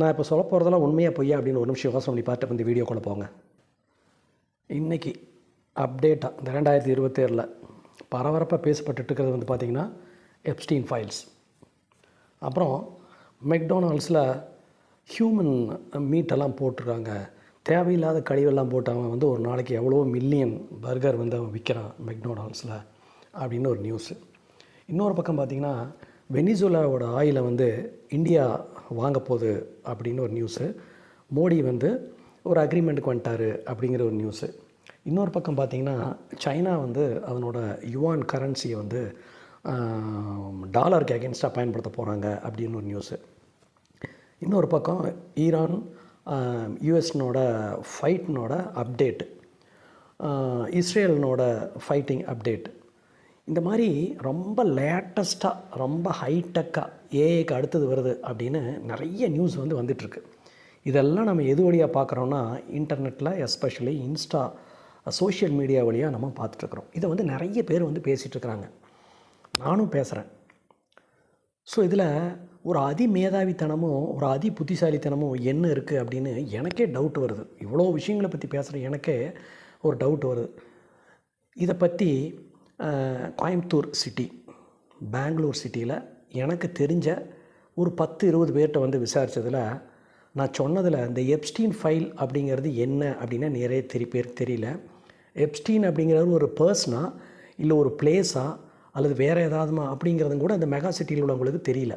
நான் இப்போ சொல்ல போகிறதெல்லாம் உண்மையாக பொய்யா அப்படின்னு ஒரு நிமிஷம் யோசனை பண்ணி பார்த்து இந்த வீடியோக்குள்ளே போங்க. இன்றைக்கி அப்டேட்டாக இந்த 2027 பரபரப்பாக பேசப்பட்டு இருக்கிறது வந்து பார்த்திங்கன்னா எப்ஸ்டீன் ஃபைல்ஸ். அப்புறம் மெக்டொனால்ட்ஸில் ஹியூமன் மீட்டெல்லாம் போட்டுருக்காங்க. தேவையில்லாத கழிவெல்லாம் போட்டு அவன் வந்து ஒரு நாளைக்கு எவ்வளோ மில்லியன் பர்கர் வந்து அவன் விற்கிறான் மெக்டொனால்ட்ஸில் அப்படின்னு ஒரு நியூஸு. இன்னொரு பக்கம் பார்த்திங்கன்னா வெனிசுலாவோட ஆயிலை வந்து இந்தியா வாங்க போகுது அப்படின்னு ஒரு நியூஸு. மோடி வந்து ஒரு அக்ரிமெண்ட்டுக்கு வந்துட்டார் அப்படிங்கிற ஒரு நியூஸு. இன்னொரு பக்கம் பார்த்திங்கன்னா சைனா வந்து அதனோட யுவான் கரன்சியை வந்து டாலருக்கு அகேன்ஸ்டாக பயன்படுத்த போகிறாங்க அப்படின்னு ஒரு நியூஸு. இன்னொரு பக்கம் ஈரான் யூஎஸ்னோட ஃபைட்னோட அப்டேட், இஸ்ரேலினோட ஃபைட்டிங் அப்டேட். இந்த மாதிரி ரொம்ப லேட்டஸ்ட்டாக ரொம்ப ஹைடெக்காக ஏஐக்கு அடுத்தது வருது அப்படின்னு நிறைய நியூஸ் வந்து வந்துட்டுருக்கு. இதெல்லாம் நம்ம எது வழியாக பார்க்குறோன்னா இன்டர்நெட்டில், எஸ்பெஷலி இன்ஸ்டா சோஷியல் மீடியா வழியாக நம்ம பார்த்துட்ருக்குறோம். இதை வந்து நிறைய பேர் வந்து பேசிகிட்ருக்குறாங்க, நானும் பேசுகிறேன். ஸோ இதில் ஒரு அதிமேதாவித்தனமும் ஒரு அதி புத்திசாலித்தனமும் என்ன இருக்குது அப்படின்னு எனக்கே டவுட் வருது. இவ்வளோ விஷயங்களை பற்றி பேசுகிற எனக்கே ஒரு டவுட் வருது. இதை பற்றி கோயம்புத்தூர் சிட்டி, பெங்களூர் சிட்டியில் எனக்கு தெரிஞ்ச ஒரு 10-20 பேர்கிட்ட வந்து விசாரித்ததில் நான் சொன்னதில் இந்த எப்ஸ்டீன் ஃபைல் அப்படிங்கிறது என்ன அப்படின்னா நிறைய பேருக்கு தெரியல. எப்ஸ்டீன் அப்படிங்கிறது ஒரு பர்சனா இல்லை ஒரு பிளேஸா அல்லது வேறு ஏதாவதுமா அப்படிங்கிறதும் கூட அந்த மெகா சிட்டியில் உள்ளவங்களுக்கு தெரியல.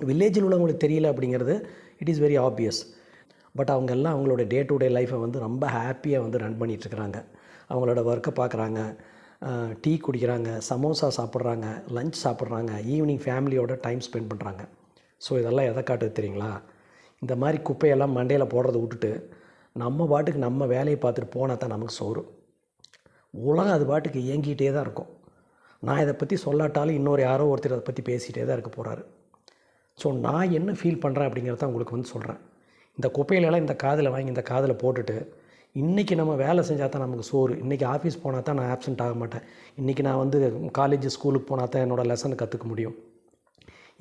வில்லேஜில் உள்ளவங்களுக்கு தெரியல அப்படிங்கிறது it is very obvious. But அவங்க எல்லாம் அவங்களோட டே டு டே லைஃப்பை வந்து ரொம்ப ஹாப்பியாக வந்து ரன் பண்ணிகிட்ருக்குறாங்க. அவங்களோட ஒர்க்கை பார்க்குறாங்க, டீ குடிக்கிறாங்க, சமோசா சாப்பிட்றாங்க, லஞ்ச் சாப்பிட்றாங்க, ஈவினிங் ஃபேமிலியோட டைம் ஸ்பெண்ட் பண்ணுறாங்க. ஸோ இதெல்லாம் எதை காட்டுது தெரியுங்களா? இந்த மாதிரி குப்பையெல்லாம் மண்டையில் போடுறத விட்டுட்டு நம்ம பாட்டுக்கு நம்ம வேலையை பார்த்துட்டு போனால் தான் நமக்கு சோறு. உலகம் அது பாட்டுக்கு இயங்கிகிட்டே தான் இருக்கும். நான் இதை பற்றி சொல்லாட்டாலும் இன்னொரு யாரோ ஒருத்தர் அதை பற்றி பேசிகிட்டே தான் இருக்க போகிறாரு. ஸோ நான் என்ன ஃபீல் பண்ணுறேன் அப்படிங்கிறத உங்களுக்கு வந்து சொல்கிறேன். இந்த குப்பையிலலாம் இந்த காதில் வாங்கி இந்த காதில் போட்டுட்டு இன்றைக்கி நம்ம வேலை செஞ்சால் தான் நமக்கு சோறு, இன்றைக்கி ஆஃபீஸ் போனால் தான் நான் ஆப்சென்ட் ஆக மாட்டேன், இன்றைக்கி நான் வந்து காலேஜ் ஸ்கூலுக்கு போனால் தான் என்னோடய லெசனை கற்றுக்க முடியும்,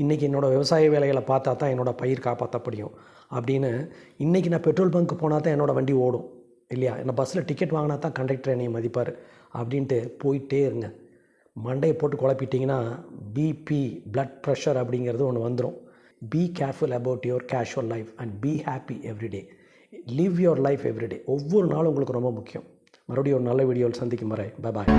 இன்றைக்கி என்னோடய விவசாய வேலைகளை பார்த்தா தான் என்னோடய பயிர் காப்பாற்ற முடியும் அப்படின்னு, இன்றைக்கி நான் பெட்ரோல் பங்க் போனால் தான் என்னோடய வண்டி ஓடும் இல்லையா, என்ன பஸ்ஸில் டிக்கெட் வாங்கினா தான் கண்டக்டர் என்னை மதிப்பார் அப்படின்ட்டு போயிட்டே இருங்க. மண்டையை போட்டு குழப்பிட்டிங்கன்னா பிபி, பிளட் ப்ரெஷர் அப்படிங்கிறது ஒன்று வந்துடும். Be careful about your casual life and be happy everyday. Live your life everyday. ஒவ்வொரு நாளும் உங்களுக்கு ரொம்ப முக்கியம். மறுபடியும் ஒரு நல்ல வீடியோவில் சந்திக்கும் வரை பாய்.